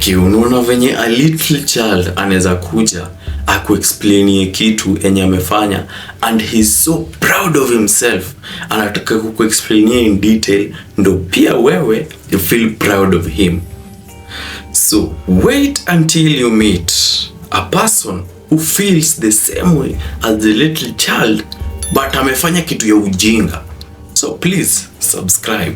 Okay, unaona venye a little child anaweza kuja akuexplainie kitu enye amefanya and he's so proud of himself, anataka kukuexplainia in detail ndo pia wewe you feel proud of him. So wait until you meet a person who feels the same way as the little child but amefanya kitu ya ujinga. So please subscribe.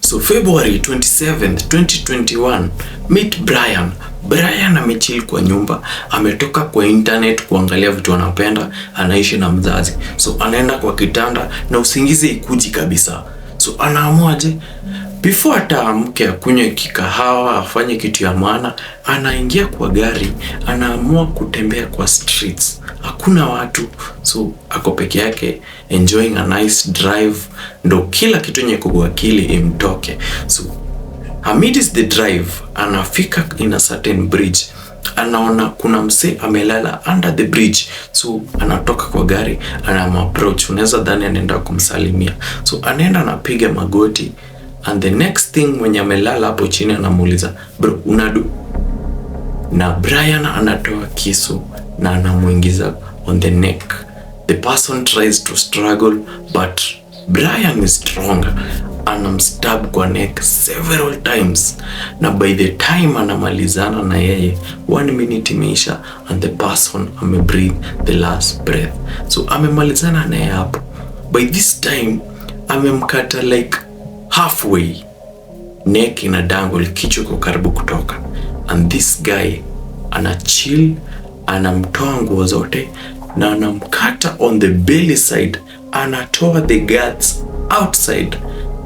So February 27th, 2021, meet Brian. Brian amechill kwa nyumba, ametoka kwa internet kuangalia vitu anapenda, anaishi na mzazi. So anaenda kwa kitanda na usingizi ikuji kabisa. So anaamuaje? Before ataamke akunywe kikahawa, afanye kitu ya maana, anaingia kwa gari, anaamua kutembea kwa streets. Hakuna watu, so ako peke yake, enjoying a nice drive, ndo kila kitu nye kwa akili imtoke. So amidst the drive, anafika in a certain bridge, anaona kuna mse amelala under the bridge. So anatoka kwa gari, anamapproach, unaweza dhani anaenda kumsalimia. So anaenda anapiga magoti, and the next thing mwenye amelala hapo chini anamuuliza, bro, unadu? Na Brian anatoa kisu na anamuingiza on the neck. The person tries to struggle, but Brian is stronger. Anamstab kwa neck several times, na by the time anamalizana na yeye 1 minute imeisha and the person amebreathe the last breath. So amemalizana na yeye hapo. By this time amemkata like halfway, neck ina dangle, kichwa kwa karibu kutoka, and this guy ana chill, anamtoa nguo zote na anamkata on the belly side, anatoa the guts outside.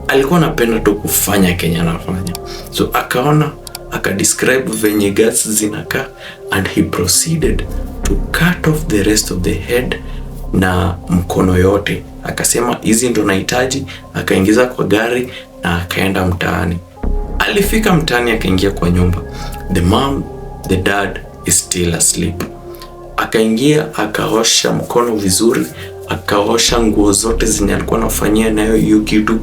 Alikuwa anapenda tu kufanya Kenya anafanya, so akaona akadescribe venye guts zinaka, and he proceeded to cut off the rest of the head na mkono yote. Akasema hizi ndo nahitaji, akaingiza kwa gari na akaenda mtaani. Alifika mtaani, akaingia kwa nyumba. The mom, the dad is still asleep. Akaingia, akaosha mkono vizuri, akaosha nguo zote zenye alikuwa anafanyia nayo hiyo kitu,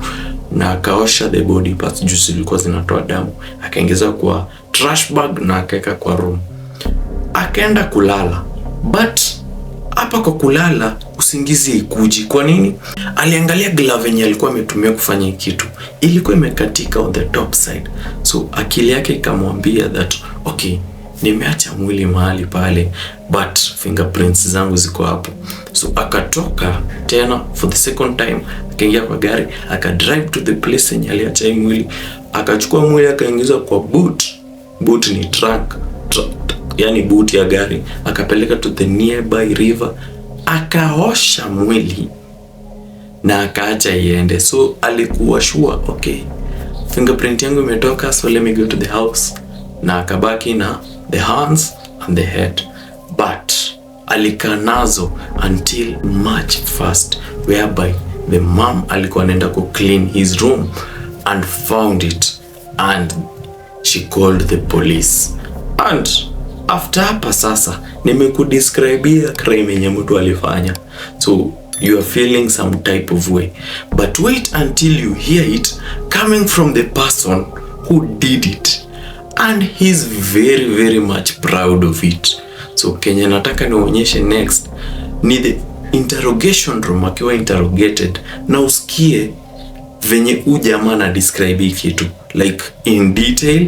na akaosha the body parts juu zilikuwa zinatoa damu. Akaingiza kwa trash bag na akaeka kwa room. Akaenda kulala, but hapa kwa kulala usingizi ikuji. Kwa nini? Aliangalia glove yenye alikuwa ametumia kufanya kitu, ilikuwa imekatika on the top side. So akili yake ikamwambia that okay, nimeacha mwili mahali pale, but fingerprints zangu ziko hapo. So akatoka tena for the second time, akaingia kwa gari, akadrive to the place yenye aliacha mwili, akachukua mwili akaingiza kwa boot. Boot ni trunk, yani boot ya gari, akapeleka to the nearby river, akaosha mwili na akaacha iende. So alikuwa sure, okay, fingerprint yangu imetoka, so let me go to the house, na akabaki na the hands and the head. But alikaa nazo until March 1st, whereby the mom alikuwa anaenda ku clean his room and found it, and she called the police. And after hapa sasa nimekudescribea crime yenye mtu alifanya, so you are feeling some type of way, but wait until you hear it coming from the person who did it, and he's very very much proud of it. So Kenya nataka nionyeshe next ni the interrogation room, akiwa interrogated, na usikie venye ujamaa na describe kitu like in detail,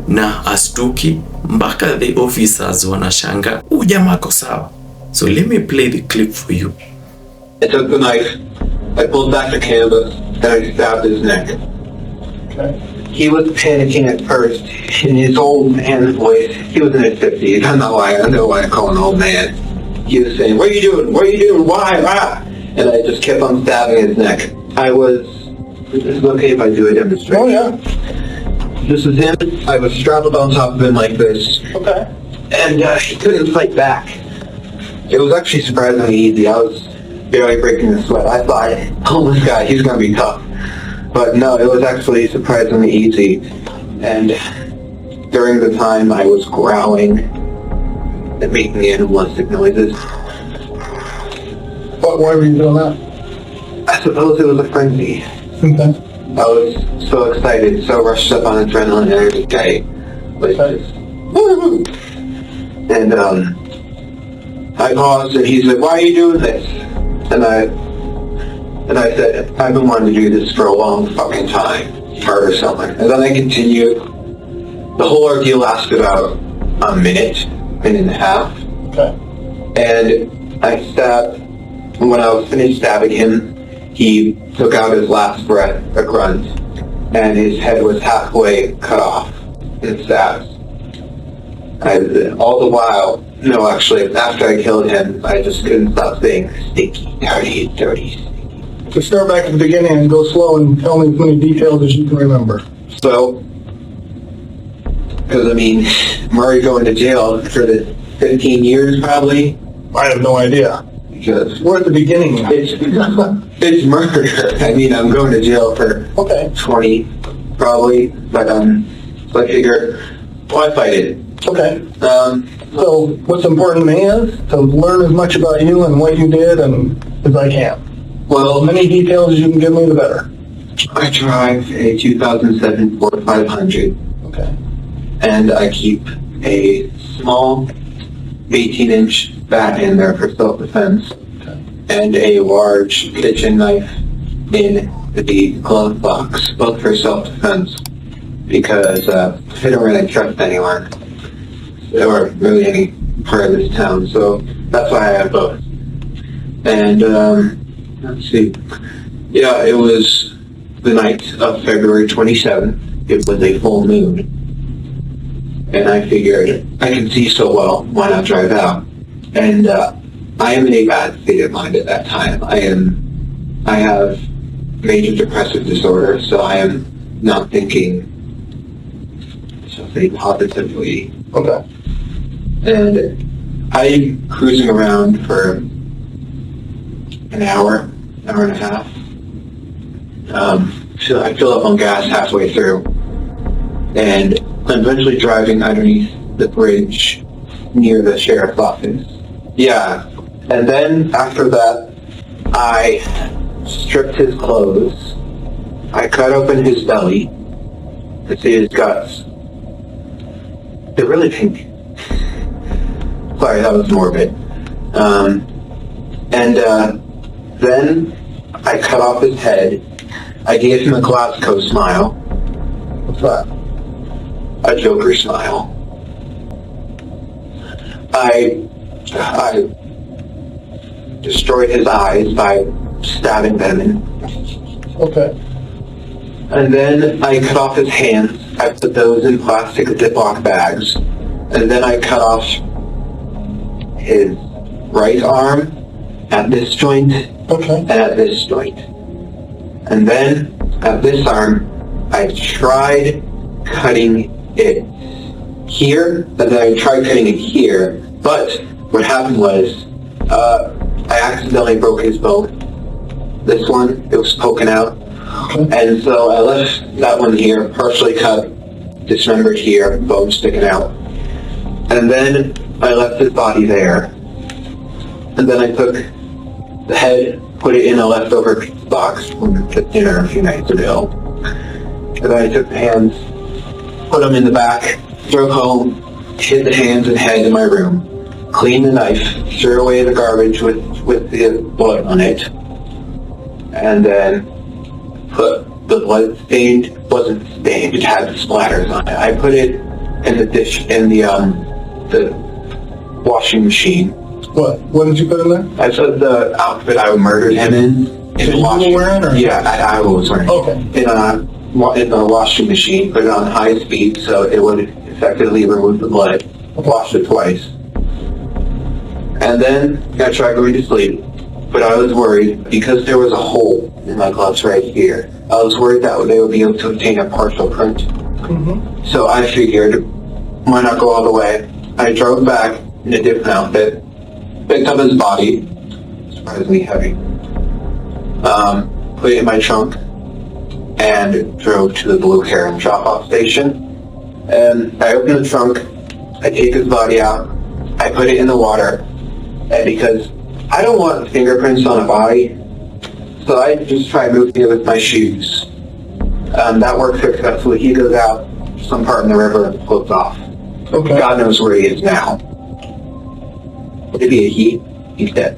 na astuki mpaka the officers wanashanga ujamaa ako sawa. So let me play the clip for you. I took the knife, I pulled back the canvas, and I stabbed his neck. Okay. He was panicking at first. In his old man voice, he was in his 50s. I know why I call him an old man. He was saying, "What are you doing? What are you doing? Why? Ah!" And I just kept on stabbing his neck. Is it okay if I do a demonstration? Oh yeah. This is him. I was strapped on top of him like this. Okay. And he couldn't fight back. It was actually surprisingly easy. I was barely breaking a sweat. I thought, oh, this guy, he's going to be tough. But no, it was actually surprisingly easy. And during the time I was growling, and making animalistic noises. Why were you doing that? I suppose it was a frenzy. Okay. I was so excited, so rushed up on adrenaline and everything. Like, and I paused and he said, "Why are you doing this?" And I said, "I've been wanting to do this for a long fucking time, murder someone." And then I continued. The whole ordeal lasted about a minute and a half. Okay. And I stabbed, when I was finished stabbing him, he took out his last breath, a grunt, and his head was halfway cut off in stabs. All the while, no, actually, after I killed him, I just couldn't stop saying, "Stinky, dirty, dirty." So start back at the beginning and go slow and tell me as many details as you can remember. So, because I mean, Murray going to jail for the 15 years probably. I have no idea. Because We're at the beginning now. it's murder. I mean, I'm going to jail for Okay. 20 probably, but so I figure, why fight it? Okay. So what's important to me is to learn as much about you and what you did and as I can. Well, As many details as you can give me, the better. I drive a 2007 Ford 500, Okay. and I keep a small 18-inch bat in there for self-defense, Okay. and a large kitchen knife in the glove box, both for self-defense, because I don't really trust anyone, or really any part of this town, so that's why I have both. And, let's see, yeah, it was the night of February 27th, it was a full moon, and I figured, I can see so well, why not drive out? And I am in a bad state of mind at that time. I have major depressive disorder, so I am not thinking something positively. Okay. And I'm cruising around for an hour and a half. So I fill up on gas halfway through, and I'm eventually driving underneath the bridge near the sheriff's office. Yeah, and then after that, I stripped his clothes. I cut open his belly to see his guts. They're really pink. Sorry, that was morbid. Then I cut off his head. I gave him a Glasgow smile. What's that? A Joker smile. I destroyed his eyes by stabbing them in. Okay. And then I cut off his hands. I put those in plastic Ziploc bags. And then I cut off his right arm at this joint Okay. and at this joint. And then at this arm, I tried cutting it here, and then I tried cutting it here. But what happened was, I accidentally broke his bone. This one, it was poking out. Okay. And so I left that one here, partially cut, dismembered here, bone sticking out. And then I left his body there. And then I took the head, put it in a leftover box from the dinner a few nights ago. And then I took the hands, put them in the back, drove home, hid the hands and head in my room, cleaned the knife, threw away the garbage with the blood on it, and then put the blood stained, wasn't stained, it had splatters on it. I put it in the dish, in the washing machine. What did you put in there? I put the outfit I murdered him in So the you washing. were wearing, or? Yeah, I was wearing. Okay. In the washing machine, put it on high speed so it would effectively remove the blood. Washed it twice. And then I tried going to sleep, but I was worried because there was a hole in my gloves right here. I was worried that they would be able to obtain a partial print. Mm-hmm. So I figured, why not go all the way? I drove back in a different outfit, picked up his body, surprisingly heavy, put it in my trunk, and drove to the Blue Heron drop-off station. And I opened the trunk, I take his body out, I put it in the water, and because I don't want fingerprints on a body, so I just try moving it with my shoes. That works successfully. He goes out some part in the river and floats off. Okay. God knows where he is now. Maybe he's dead.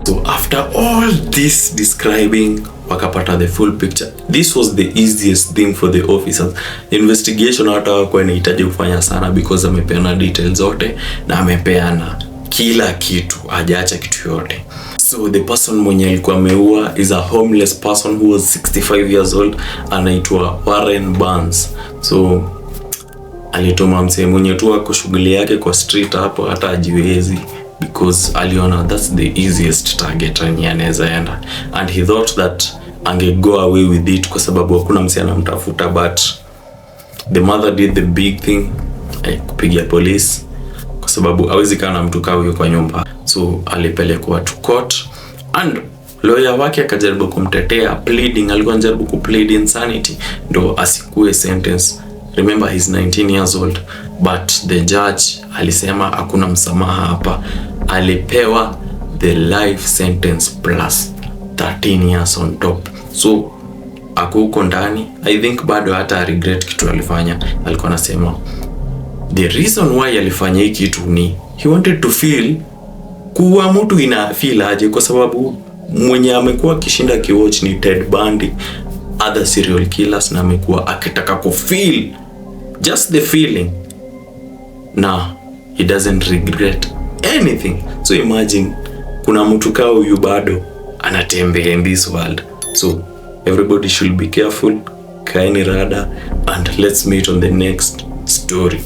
So after all this describing, wakapata the full picture. This was the easiest thing for the officers. Investigation hata hawakuwa inahitaji kufanya sana because amepeana details zote na amepeana kila kitu, hajaacha kitu yote. So the person mwenye alikuwa ameua is a homeless person who was 65 years old, anaitwa Warren Burns. So alituma msee mwenye tu ako shughuli yake kwa street hapo, hata ajiwezi, because aliona that's the easiest target yenye anaweza enda, and he thought that ange go away with it kwa sababu hakuna msee anamtafuta, but the mother did the big thing, kupigia police kwa sababu hawezi kana mtu kama huyo kwa nyumba. So alipelekwa to court and lawyer wake akajaribu kumtetea, pleading, alikuwa anajaribu kuplead insanity ndo asikue sentence. Remember he's 19 years old, but the judge alisema hakuna msamaha hapa. Alipewa the life sentence plus 13 years on top. So ako huko ndani. I think bado hata regret kitu alifanya. Alikuwa anasema the reason why alifanya hiki kitu ni he wanted to feel kuwa mtu ina feel aje, kwa sababu mwenye amekuwa akishinda kiwatch ni Ted Bundy, other serial killers, na amekuwa akitaka ku feel just the feeling. Now he doesn't regret anything. So imagine kuna mtu kama huyu bado anatembea in this world. So everybody should be careful, kaini rada, and let's meet on the next story.